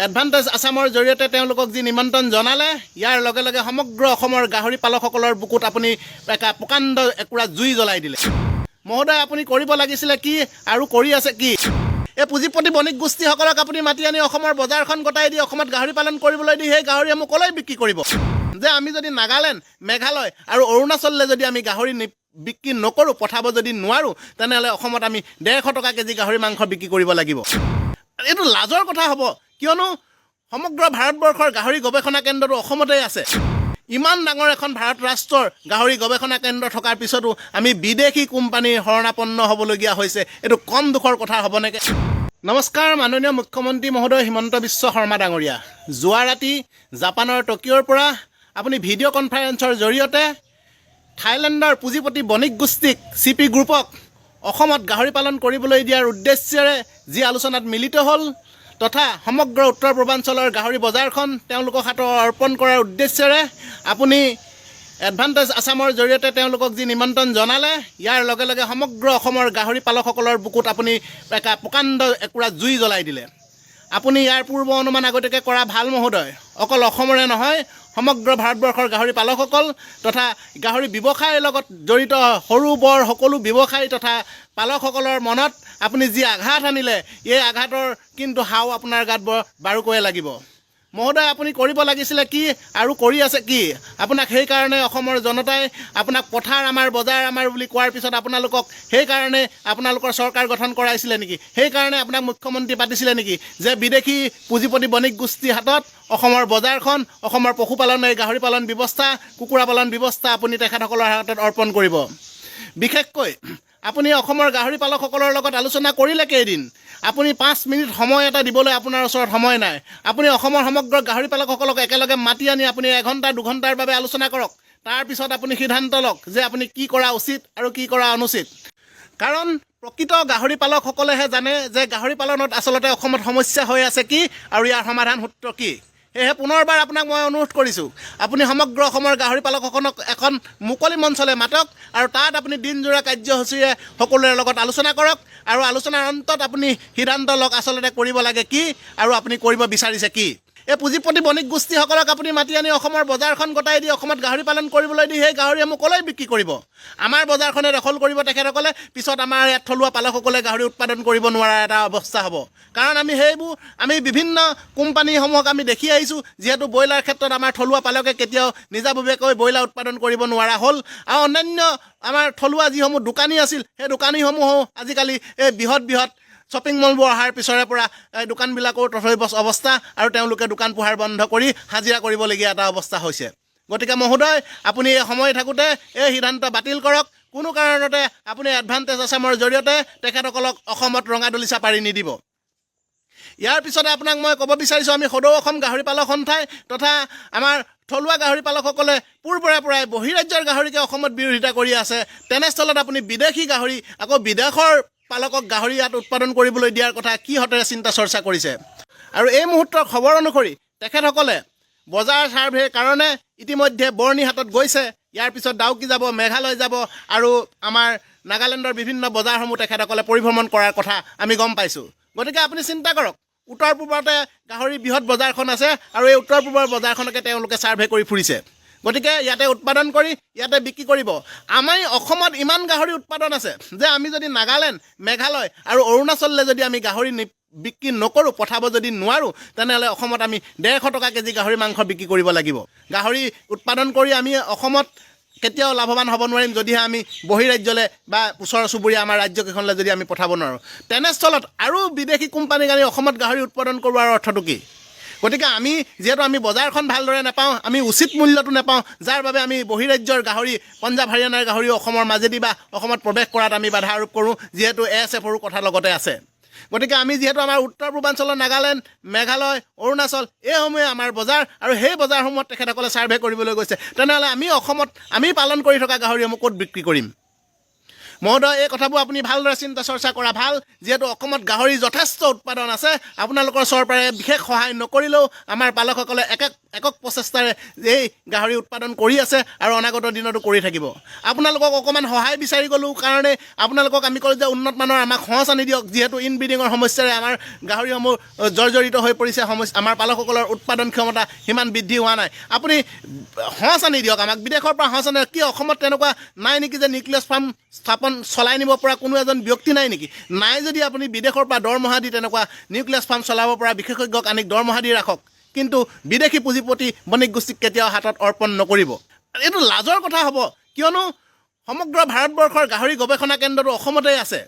Advantage আসামৰ জৰিয়তে তেওঁলোকক যি নিমন্ত্ৰণ জনালে ইয়াৰ লগে লগে সমগ্ৰ অসমৰ গাহৰি পালকসকলৰ বুকুত আপুনি প্ৰকাণ্ড একুৰা জুই জ্বলাই দিলে। মহোদয়, আপুনি কৰিব লাগিছিলে কি আৰু কৰি আছে কি? এই পুঁজিপতি বণিক গোষ্ঠীসকলক আপুনি মাতি আনি অসমৰ বজাৰখন গতাই দি অসমত গাহৰি পালন কৰিবলৈ দি সেই গাহৰিসমূহ ক'লৈ বিক্ৰী কৰিব? যে আমি যদি নাগালেণ্ড, মেঘালয় আৰু অৰুণাচললৈ যদি আমি গাহৰি বিক্ৰী নকৰোঁ, পঠাব যদি নোৱাৰোঁ, তেনেহ'লে অসমত আমি 150 টকা কেজি গাহৰি মাংস বিক্ৰী কৰিব লাগিব। এইটো লাজৰ কথা হ'ব, কিয়নো সমগ্ৰ ভাৰতবৰ্ষৰ গাহৰি গৱেষণা কেন্দ্ৰটো অসমতেই আছে। ইমান ডাঙৰ এখন ভাৰত ৰাষ্ট্ৰৰ গাহৰি গৱেষণা কেন্দ্ৰ থকাৰ পিছতো আমি বিদেশী কোম্পানীৰ শৰণাপন্ন হ'বলগীয়া হৈছে। এইটো কম দুখৰ কথা হ'ব নেকি? নমস্কাৰ, মাননীয় মুখ্যমন্ত্ৰী মহোদয় হিমন্ত বিশ্ব শৰ্মা ডাঙৰীয়া। যোৱা ৰাতি জাপানৰ টকিঅ'ৰ পৰা আপুনি ভিডিঅ' কনফাৰেন্সৰ জৰিয়তে থাইলেণ্ডৰ পুঁজিপতি বণিক গোষ্ঠীক CP গ্ৰুপক অসমত গাহৰি পালন কৰিবলৈ দিয়াৰ উদ্দেশ্যেৰে যি আলোচনাত মিলিত হ'ল তথা সমগ্ৰ উত্তৰ পূৰ্বাঞ্চলৰ গাহৰি বজাৰখন তেওঁলোকক হাতত অৰ্পণ কৰাৰ উদ্দেশ্যেৰে আপুনি এডভান্টেজ আসামৰ জৰিয়তে তেওঁলোকক যি নিমন্ত্ৰণ জনালে ইয়াৰ লগে লগে সমগ্ৰ অসমৰ গাহৰি পালকসকলৰ বুকুত আপুনি প্ৰকাণ্ড একুৰা জুই জ্বলাই দিলে। আপুনি ইয়াৰ পূৰ্ব অনুমান আগতীয়াকৈ কৰা ভাল মহোদয়। অকল অসমৰে নহয়, সমগ্ৰ ভাৰতবৰ্ষৰ গাহৰি পালকসকল তথা গাহৰি ব্যৱসায়ৰ লগত জড়িত সৰু বৰ সকলো ব্যৱসায়ী তথা পালকসকলৰ মনত আপুনি যি আঘাত আনিলে, এই আঘাতৰ কিন্তু হাও আপোনাৰ গাত বাৰুকৈয়ে লাগিব। মহোদয়, আপুনি কৰিব লাগিছিলে কি আৰু কৰি আছে কি? আপোনাক সেইকাৰণে অসমৰ জনতাই আপোনাক পথাৰ আমাৰ, বজাৰ আমাৰ বুলি কোৱাৰ পিছত আপোনালোকক সেইকাৰণে আপোনালোকৰ চৰকাৰ গঠন কৰাইছিলে নেকি? সেইকাৰণে আপোনাক মুখ্যমন্ত্ৰী পাতিছিলে নেকি? যে বিদেশী পুঁজিপতি বণিক গোষ্ঠীৰ হাতত অসমৰ বজাৰখন, অসমৰ পশুপালন, এই গাহৰি পালন ব্যৱস্থা, কুকুৰা পালন ব্যৱস্থা আপুনি তেখেতসকলৰ হাতত অৰ্পণ কৰিব। বিশেষকৈ আপুনি অসমৰ গাহৰি পালকসকলৰ লগত আলোচনা কৰিলে কেইদিন? আপুনি 5 মিনিট সময় এটা দিবলৈ আপোনাৰ ওচৰত সময় নাই। আপুনি অসমৰ সমগ্ৰ গাহৰি পালকসকলক একেলগে মাতি আনি আপুনি 1 ঘণ্টা 2 ঘণ্টাৰ বাবে আলোচনা কৰক। তাৰপিছত আপুনি সিদ্ধান্ত লওক যে আপুনি কি কৰা উচিত আৰু কি কৰা অনুচিত। কাৰণ প্ৰকৃত গাহৰি পালকসকলেহে জানে যে গাহৰি পালনত আচলতে অসমত সমস্যা হৈ আছে কি আৰু ইয়াৰ সমাধান সূত্ৰ কি। সেয়েহে পুনৰবাৰ আপোনাক মই অনুৰোধ কৰিছোঁ, আপুনি সমগ্ৰ অসমৰ গাহৰি পালকসকলক এখন মুকলি মঞ্চলৈ মাতক আৰু তাত আপুনি দিনজোৰা কাৰ্যসূচীৰে সকলোৰে লগত আলোচনা কৰক আৰু আলোচনাৰ অন্তত আপুনি সিদ্ধান্ত লওক আচলতে কৰিব লাগে কি আৰু আপুনি কৰিব বিচাৰিছে কি। এই পুঁজিপতি বণিক গোষ্ঠীসকলক আপুনি মাতি আনি অসমৰ বজাৰখন গতাই দি অসমত গাহৰি পালন কৰিবলৈ দি সেই গাহৰিসমূহ ক'লৈ বিক্ৰী কৰিব? আমাৰ বজাৰখনে দখল কৰিব তেখেতসকলে, পিছত আমাৰ ইয়াত থলুৱা পালকসকলে গাহৰি উৎপাদন কৰিব নোৱাৰা এটা অৱস্থা হ'ব। কাৰণ আমি বিভিন্ন কোম্পানীসমূহক আমি দেখি আহিছোঁ, যিহেতু ব্ৰইলাৰ ক্ষেত্ৰত আমাৰ থলুৱা পালকে কেতিয়াও নিজাববীয়াকৈ ব্ৰইলাৰ উৎপাদন কৰিব নোৱাৰা হ'ল আৰু অন্যান্য আমাৰ থলুৱা যিসমূহ দোকানী আছিল, সেই দোকানীসমূহো আজিকালি এই বৃহৎ শ্বপিং মলবোৰ অহাৰ পিছৰে পৰা দোকানবিলাকৰ তথৈবচ অৱস্থা আৰু তেওঁলোকে দোকান পোহাৰ বন্ধ কৰি হাজিৰা কৰিবলগীয়া এটা অৱস্থা হৈছে। গতিকে মহোদয়, আপুনি এই সময় থাকোঁতে এই সিদ্ধান্ত বাতিল কৰক। কোনো কাৰণতে আপুনি এডভান্টেজ আসামৰ জৰিয়তে তেখেতসকলক অসমত ৰঙা দলিচা পাৰি নিদিব। ইয়াৰ পিছতে আপোনাক মই ক'ব বিচাৰিছোঁ, আমি সদৌ অসম গাহৰি পালক সন্থাই তথা আমাৰ থলুৱা গাহৰি পালকসকলে পূৰ্বৰে পৰাই বহিৰাজ্যৰ গাহৰিকে অসমত বিৰোধিতা কৰি আছে। তেনেস্থলত আপুনি বিদেশী গাহৰি, আকৌ বিদেশৰ পালকক গাহৰি ইয়াত উৎপাদন কৰিবলৈ দিয়াৰ কথা কি হতেৰে চিন্তা চৰ্চা কৰিছে? আৰু এই মুহূৰ্তৰ খবৰ অনুসৰি তেখেতসকলে বজাৰ ছাৰ্ভেৰ কাৰণে ইতিমধ্যে বৰ্ণিহাটত গৈছে। ইয়াৰ পিছত ডাউকি যাব, মেঘালয় যাব আৰু আমাৰ নাগালেণ্ডৰ বিভিন্ন বজাৰসমূহ তেখেতসকলে পৰিভ্ৰমণ কৰাৰ কথা আমি গম পাইছোঁ। গতিকে আপুনি চিন্তা কৰক, উত্তৰ পূবতে গাহৰি বৃহৎ বজাৰখন আছে আৰু এই উত্তৰ পূবৰ বজাৰখনকে তেওঁলোকে ছাৰ্ভে কৰি ফুৰিছে। গতিকে ইয়াতে উৎপাদন কৰি ইয়াতে বিক্ৰী কৰিব। আমাৰ অসমত ইমান গাহৰি উৎপাদন আছে যে আমি যদি নাগালেণ্ড, মেঘালয় আৰু অৰুণাচললৈ যদি আমি গাহৰি বিক্ৰী নকৰোঁ, পঠাব যদি নোৱাৰোঁ, তেনেহ'লে অসমত আমি 150 টকা কেজি গাহৰি মাংস বিক্ৰী কৰিব লাগিব। গাহৰি উৎপাদন কৰি আমি অসমত কেতিয়াও লাভৱান হ'ব নোৱাৰিম যদিহে আমি বহিৰাজ্যলৈ বা ওচৰ চুবুৰীয়া আমাৰ ৰাজ্যকেইখনলৈ যদি আমি পঠাব নোৱাৰোঁ। তেনেস্থলত আৰু বিদেশী কোম্পানীক আনি অসমত গাহৰি উৎপাদন কৰোৱাৰ অৰ্থটো কি? গতিকে যিহেতু আমি বজাৰখন ভালদৰে নাপাওঁ, আমি উচিত মূল্যটো নাপাওঁ, যাৰ বাবে আমি বহিৰাজ্যৰ গাহৰি, পঞ্জাৱ হাৰিয়ানাৰ গাহৰি অসমৰ মাজেদি বা অসমত প্ৰৱেশ কৰাত আমি বাধা আৰোপ কৰোঁ, যিহেতু ASFৰো কথা লগতে আছে। গতিকে আমি যিহেতু আমাৰ উত্তৰ পূৰ্বাঞ্চলৰ নাগালেণ্ড, মেঘালয়, অৰুণাচল এইসমূহে আমাৰ বজাৰ আৰু সেই বজাৰসমূহত তেখেতসকলে ছাৰ্ভে কৰিবলৈ গৈছে, তেনেহ'লে আমি অসমত আমি পালন কৰি থকা গাহৰিসমূহ ক'ত বিক্ৰী কৰিম? মহোদয় এই কথাবোৰ আপুনি ভালদৰে চিন্তা চৰ্চা কৰা ভাল যিহেতু অসমত গাহৰি যথেষ্ট উৎপাদন আছে আপোনালোকৰ চৰকাৰে বিশেষ সহায় নকৰিলেও আমাৰ পালকসকলে একক প্ৰচেষ্টাৰে এই গাহৰি উৎপাদন কৰি আছে আৰু অনাগত দিনতো কৰি থাকিব আপোনালোকক অকণমান সহায় বিচাৰি গ'লোঁ কাৰণে আপোনালোকক আমি ক'লোঁ যে উন্নত মানৰ আমাক সঁচ আনি দিয়ক যিহেতু ইনব্ৰিডিঙৰ সমস্যাৰে আমাৰ গাহৰিসমূহ জৰ্জৰিত হৈ পৰিছে আমাৰ পালকসকলৰ উৎপাদন ক্ষমতা সিমান বৃদ্ধি হোৱা নাই আপুনি সঁচ আনি দিয়ক আমাক বিদেশৰ পৰা সঁচ আনি কি অসমত তেনেকুৱা নাই নেকি যে নিউক্লিয়াছ ফাৰ্ম স্থাপন চলাই নিব পৰা কোনো এজন ব্যক্তি নাই নেকি নাই যদি আপুনি বিদেশৰ পৰা দৰমহা দি তেনেকুৱা নিউক্লিয়াছ ফাৰ্ম চলাব পৰা বিশেষজ্ঞক আনি দৰমহা দি ৰাখক কিন্তু বিদেশী পুঁজিপতি বণিক গোষ্ঠীক কেতিয়াও হাতত অৰ্পণ নকৰিব এইটো লাজৰ কথা হ'ব কিয়নো সমগ্ৰ ভাৰতবৰ্ষৰ গাহৰি গৱেষণা কেন্দ্ৰটো অসমতেই আছে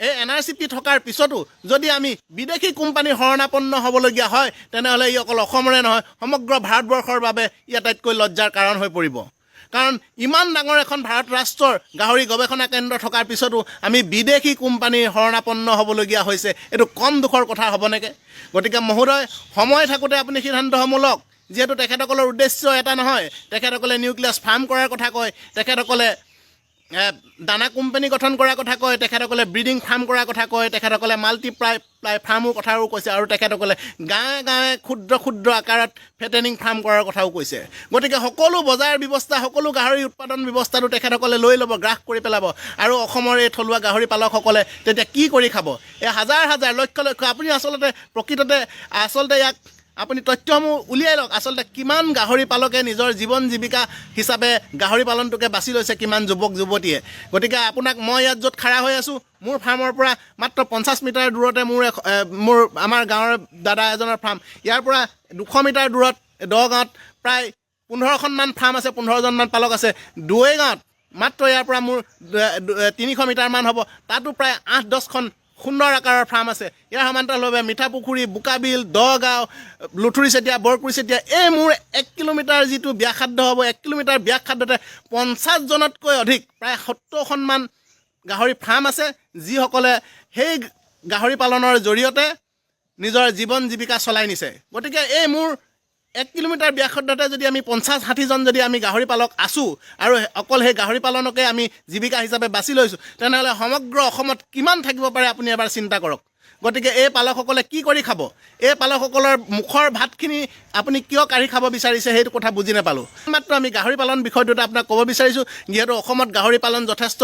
এই NRCP থকাৰ পিছতো যদি আমি বিদেশী কোম্পানীৰ শৰণাপন্ন হ'বলগীয়া হয় তেনেহ'লে ই অকল অসমৰে নহয় সমগ্ৰ ভাৰতবৰ্ষৰ বাবে ই আটাইতকৈ লজ্জাৰ কাৰণ হৈ পৰিব কাৰণ ইমান ডাঙৰ এখন ভাৰত ৰাষ্ট্ৰৰ গাহৰি গৱেষণা কেন্দ্ৰ থকাৰ পিছতো আমি বিদেশী কোম্পানীৰ শৰণাপন্ন হ'বলগীয়া হৈছে এইটো কম দুখৰ কথা হ'ব নেকি গতিকে মহোদয় সময় থাকোঁতে আপুনি সিদ্ধান্তসমূহ লওক যিহেতু তেখেতসকলৰ উদ্দেশ্য এটা নহয় তেখেতসকলে নিউক্লিয়াছ ফাৰ্ম কৰাৰ কথা কয় তেখেতসকলে দানা কোম্পানী গঠন কৰাৰ কথা কয় তেখেতসকলে ব্ৰিডিং ফাৰ্ম কৰাৰ কথা কয় তেখেতসকলে মাল্টিপ্লাই ফাৰ্মৰ কথাও কৈছে আৰু তেখেতসকলে গাঁৱে গাঁৱে ক্ষুদ্ৰ ক্ষুদ্ৰ আকাৰত ফেটেনিং ফাৰ্ম কৰাৰ কথাও কৈছে গতিকে সকলো বজাৰ ব্যৱস্থা সকলো গাহৰি উৎপাদন ব্যৱস্থাটো তেখেতসকলে লৈ ল'ব গ্ৰাস কৰি পেলাব আৰু অসমৰ এই থলুৱা গাহৰি পালকসকলে তেতিয়া কি কৰি খাব এই হাজাৰ হাজাৰ লক্ষ লক্ষ আপুনি আচলতে ইয়াক আপুনি তথ্যসমূহ উলিয়াই লওক আচলতে কিমান গাহৰি পালকে নিজৰ জীৱন জীৱিকা হিচাপে গাহৰি পালনটোকে বাছি লৈছে কিমান যুৱক যুৱতীয়ে গতিকে আপোনাক মই ইয়াত য'ত খাৰা হৈ আছোঁ মোৰ ফাৰ্মৰ পৰা মাত্ৰ 50 মিটাৰ দূৰতে আমাৰ গাঁৱৰ দাদা এজনৰ ফাৰ্ম ইয়াৰ পৰা 200 মিটাৰ দূৰত দগাঁৱত প্ৰায় 15খনমান ফাৰ্ম আছে 15জনমান পালক আছে দুৱে গাঁৱত মাত্ৰ ইয়াৰ পৰা মোৰ 300 মিটাৰমান হ'ব তাতো প্ৰায় 8-10খন সুন্দৰ আকাৰৰ ফাৰ্ম আছে ইয়াৰ সমান্তৰালভাৱে মিঠাপুখুৰী বোকাবিল দগাঁও লুথুৰিচেতিয়া বৰকুৰিচেতিয়া এই মোৰ 1 কিলোমিটাৰ যিটো ব্যাসাৰ্ধ হ'ব 1 কিলোমিটাৰ ব্যাসাৰ্ধতে 50জনতকৈ অধিক প্ৰায় 70খনমান গাহৰি ফাৰ্ম আছে যিসকলে সেই গাহৰি পালনৰ জৰিয়তে নিজৰ জীৱন জীৱিকা চলাই নিছে গতিকে এই মোৰ 1 কিলোমিটাৰ ব্যাসাৰ্ধতে যদি আমি 50-60জন যদি আমি গাহৰি পালক আছোঁ আৰু অকল সেই গাহৰি পালনকে আমি জীৱিকা হিচাপে বাছি লৈছোঁ তেনেহ'লে সমগ্ৰ অসমত কিমান থাকিব পাৰে আপুনি এবাৰ চিন্তা কৰক গতিকে এই পালকসকলে কি কৰি খাব এই পালকসকলৰ মুখৰ ভাতখিনি আপুনি কিয় কাঢ়ি খাব বিচাৰিছে সেইটো কথা বুজি নাপালোঁ মাত্ৰ আমি গাহৰি পালন বিষয়টোত আপোনাক ক'ব বিচাৰিছোঁ যিহেতু অসমত গাহৰি পালন যথেষ্ট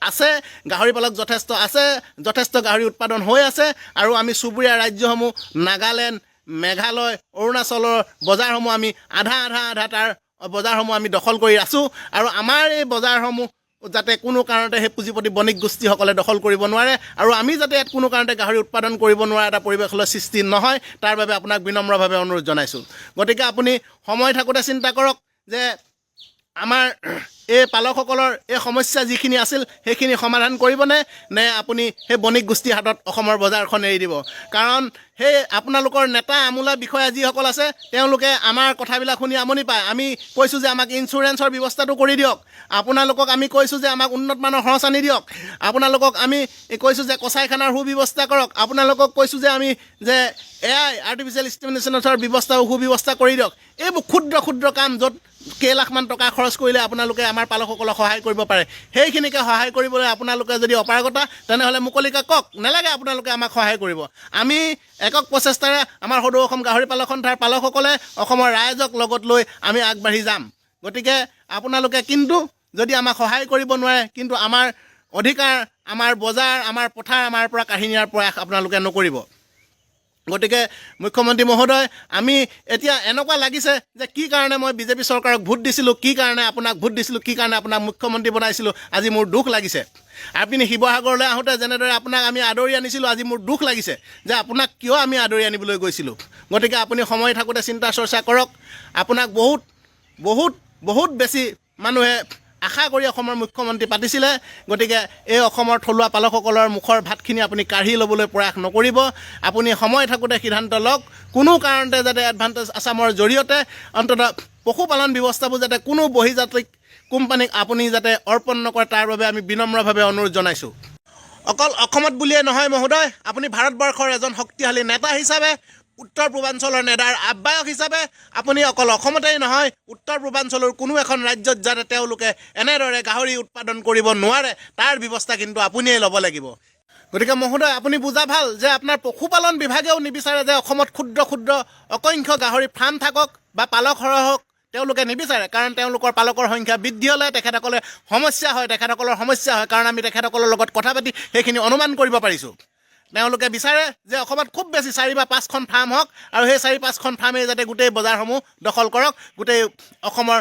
আছে গাহৰি পালক যথেষ্ট আছে যথেষ্ট গাহৰি উৎপাদন হৈ আছে আৰু আমি চুবুৰীয়া ৰাজ্যসমূহ নাগালেণ্ড মেঘালয় অৰুণাচলৰ বজাৰসমূহ আমি আধা তাৰ বজাৰসমূহ আমি দখল কৰি আছোঁ আৰু আমাৰ এই বজাৰসমূহ যাতে কোনো কাৰণতে সেই পুঁজিপতি বণিক গোষ্ঠীসকলে দখল কৰিব নোৱাৰে আৰু আমি যাতে ইয়াত কোনো কাৰণতে গাহৰি উৎপাদন কৰিব নোৱাৰা এটা পৰিৱেশলৈ সৃষ্টি নহয় তাৰ বাবে আপোনাক বিনম্ৰভাৱে অনুৰোধ জনাইছোঁ গতিকে আপুনি সময় থাকোঁতে চিন্তা কৰক যে আমাৰ এই পালকসকলৰ এই সমস্যা যিখিনি আছিল সেইখিনি সমাধান কৰিবনে নে আপুনি সেই বণিক গোষ্ঠীৰ হাতত অসমৰ বজাৰখন এৰি দিব কাৰণ সেই আপোনালোকৰ নেতা আমোলা বিষয়া যিসকল আছে তেওঁলোকে আমাৰ কথাবিলাক শুনি আমনি পায় আমি কৈছোঁ যে আমাক ইঞ্চুৰেঞ্চৰ ব্যৱস্থাটো কৰি দিয়ক আপোনালোকক আমি কৈছোঁ যে আমাক উন্নত মানৰ সঁচ আনি দিয়ক আপোনালোকক আমি কৈছোঁ যে কচাইখানাৰ সুব্যৱস্থা কৰক আপোনালোকক কৈছোঁ যে আমি যে AI আৰ্টিফিচিয়েল ইনষ্টেমিনেশ্যনৰ ব্যৱস্থাও সুব্যৱস্থা কৰি দিয়ক এইবোৰ ক্ষুদ্ৰ ক্ষুদ্ৰ কাম য'ত কেইলাখমান টকা খৰচ কৰিলে আপোনালোকে আমাৰ পালকসকলক সহায় কৰিব পাৰে সেইখিনিকে সহায় কৰিবলৈ আপোনালোকে যদি অপাৰগতা তেনেহ'লে মুকলিকে কওক নালাগে আপোনালোকে আমাক সহায় কৰিব আমি একক প্ৰচেষ্টাৰে আমাৰ সদৌ অসম গাহৰি পালক সন্থাৰ পালকসকলে অসমৰ ৰাইজক লগত লৈ আমি আগবাঢ়ি যাম গতিকে আপোনালোকে কিন্তু যদি আমাক সহায় কৰিব নোৱাৰে কিন্তু আমাৰ অধিকাৰ আমাৰ বজাৰ আমাৰ পথাৰ আমাৰ পৰা কাঢ়ি নিয়াৰ প্ৰয়াস আপোনালোকে নকৰিব গতিকে মুখ্যমন্ত্ৰী মহোদয় আমি এতিয়া এনেকুৱা লাগিছে যে কি কাৰণে মই বিজেপি চৰকাৰক ভোট দিছিলোঁ কি কাৰণে আপোনাক ভোট দিছিলোঁ কি কাৰণে আপোনাক মুখ্যমন্ত্ৰী বনাইছিলোঁ আজি মোৰ দুখ লাগিছে আপুনি শিৱসাগৰলৈ আহোঁতে যেনেদৰে আপোনাক আমি আদৰি আনিছিলোঁ আজি মোৰ দুখ লাগিছে যে আপোনাক কিয় আমি আদৰি আনিবলৈ গৈছিলোঁ গতিকে আপুনি সময় থাকোঁতে চিন্তা চৰ্চা কৰক আপোনাক বহুত বেছি মানুহে আশা কৰি অসমৰ মুখ্যমন্ত্ৰী পাতিছিলে গতিকে এই অসমৰ থলুৱা পালকসকলৰ মুখৰ ভাতখিনি আপুনি কাঢ়ি ল'বলৈ প্ৰয়াস নকৰিব আপুনি সময় থাকোঁতে সিদ্ধান্ত লওক কোনো কাৰণতে যাতে এডভান্টেজ আছামৰ জৰিয়তে অন্ততঃ পশুপালন ব্যৱস্থাবোৰ যাতে কোনো বহিৰ্জাতিক কোম্পানীক আপুনি যাতে অৰ্পণ নকৰে তাৰ বাবে আমি বিনম্ৰভাৱে অনুৰোধ জনাইছোঁ অকল অসমত বুলিয়ে নহয় মহোদয় আপুনি ভাৰতবৰ্ষৰ এজন শক্তিশালী নেতা হিচাপে উত্তৰ পূৰ্বাঞ্চলৰ নেডাৰ আহ্বায়ক হিচাপে আপুনি অকল অসমতেই নহয় উত্তৰ পূৰ্বাঞ্চলৰ কোনো এখন ৰাজ্যত যাতে তেওঁলোকে এনেদৰে গাহৰি উৎপাদন কৰিব নোৱাৰে তাৰ ব্যৱস্থা কিন্তু আপুনিয়ে ল'ব লাগিব। গতিকে মহোদয় আপুনি বুজা ভাল যে আপোনাৰ পশুপালন বিভাগেও নিবিচাৰে যে অসমত ক্ষুদ্ৰ ক্ষুদ্ৰ অসংখ্য গাহৰি ফাৰ্ম থাকক বা পালক সৰহ হওক, তেওঁলোকে নিবিচাৰে। কাৰণ তেওঁলোকৰ পালকৰ সংখ্যা বৃদ্ধি হ'লে তেখেতসকলে সমস্যা হয়, তেখেতসকলৰ সমস্যা হয়। কাৰণ আমি তেখেতসকলৰ লগত কথা পাতি সেইখিনি অনুমান কৰিব পাৰিছোঁ। তেওঁলোকে বিচাৰে যে অসমত খুব বেছি 4 বা 5খন ফাৰ্ম হওক আৰু সেই 4-5খন ফাৰ্মেই যাতে গোটেই বজাৰসমূহ দখল কৰক, গোটেই অসমৰ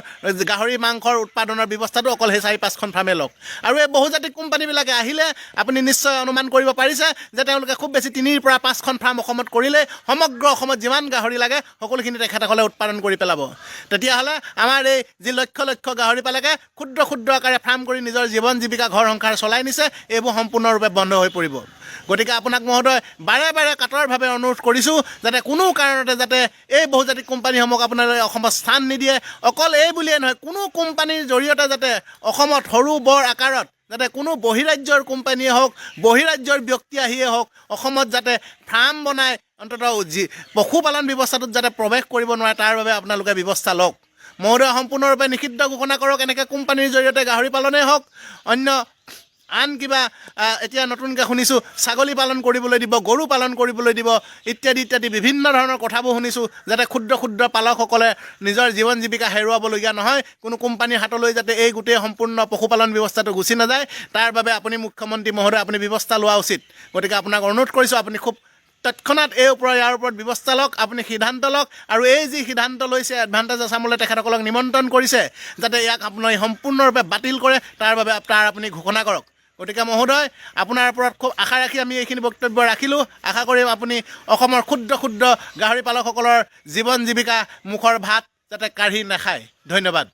গাহৰি মাংসৰ উৎপাদনৰ ব্যৱস্থাটো অকল সেই 4-5খন ফাৰ্মেই লওক। আৰু এই বহুজাতিক কোম্পানীবিলাকে আহিলে আপুনি নিশ্চয় অনুমান কৰিব পাৰিছে যে তেওঁলোকে খুব বেছি 3 পৰা 5খন ফাৰ্ম অসমত কৰিলে সমগ্ৰ অসমত যিমান গাহৰি লাগে সকলোখিনি তেখেতসকলে উৎপাদন কৰি পেলাব। তেতিয়াহ'লে আমাৰ এই যি লক্ষ লক্ষ গাহৰি পালকে ক্ষুদ্ৰ ক্ষুদ্ৰ আকাৰে ফাৰ্ম কৰি নিজৰ জীৱন জীৱিকা ঘৰ সংসাৰ চলাই নিছে, এইবোৰ সম্পূৰ্ণৰূপে বন্ধ হৈ পৰিব। গতিকে আপোনাক মহোদয় বাৰে বাৰে কাতৰভাৱে অনুৰোধ কৰিছোঁ যাতে কোনো কাৰণতে যাতে এই বহুজাতিক কোম্পানীসমূহক আপোনালোকে অসমত স্থান নিদিয়ে। অকল এই বুলিয়ে নহয়, কোনো কোম্পানীৰ জৰিয়তে যাতে অসমত সৰু বৰ আকাৰত যাতে কোনো বহিৰাজ্যৰ কোম্পানীয়ে হওক, বহিৰাজ্যৰ ব্যক্তি আহিয়ে হওক অসমত যাতে ফাৰ্ম বনাই অন্ততঃ পশুপালন ব্যৱস্থাটোত যাতে প্ৰৱেশ কৰিব নোৱাৰে তাৰ বাবে আপোনালোকে ব্যৱস্থা লওক। মহোদয় সম্পূৰ্ণৰূপে নিষিদ্ধ ঘোষণা কৰক। এনেকৈ কোম্পানীৰ জৰিয়তে গাহৰি পালনেই হওক, অন্য আন কিবা এতিয়া নতুনকৈ শুনিছোঁ ছাগলী পালন কৰিবলৈ দিব, গৰু পালন কৰিবলৈ দিব, ইত্যাদি ইত্যাদি বিভিন্ন ধৰণৰ কথাবোৰ শুনিছোঁ, যাতে ক্ষুদ্ৰ ক্ষুদ্ৰ পালকসকলে নিজৰ জীৱন জীৱিকা হেৰুৱাবলগীয়া নহয়, কোনো কোম্পানীৰ হাতলৈ যাতে এই গোটেই সম্পূৰ্ণ পশুপালন ব্যৱস্থাটো গুচি নাযায়, তাৰ বাবে আপুনি মুখ্যমন্ত্ৰী মহোদয় আপুনি ব্যৱস্থা লোৱা উচিত। গতিকে আপোনাক অনুৰোধ কৰিছোঁ আপুনি খুব তৎক্ষণাত ইয়াৰ ওপৰত ব্যৱস্থা লওক, আপুনি সিদ্ধান্ত লওক। আৰু এই যি সিদ্ধান্ত লৈছে এডভান্টেজ আছামলৈ তেখেতসকলক নিমন্ত্ৰণ কৰিছে যাতে ইয়াক আপুনি সম্পূৰ্ণৰূপে বাতিল কৰে, তাৰ আপুনি ঘোষণা কৰক। গতিকে মহোদয় আপোনাৰ ওপৰত খুব আশা ৰাখি আমি এইখিনি বক্তব্য ৰাখিলোঁ। আশা কৰিম আপুনি অসমৰ ক্ষুদ্ৰ ক্ষুদ্ৰ গাহৰি পালকসকলৰ জীৱন জীৱিকা মুখৰ ভাত যাতে কাঢ়ি নাখায়। ধন্যবাদ।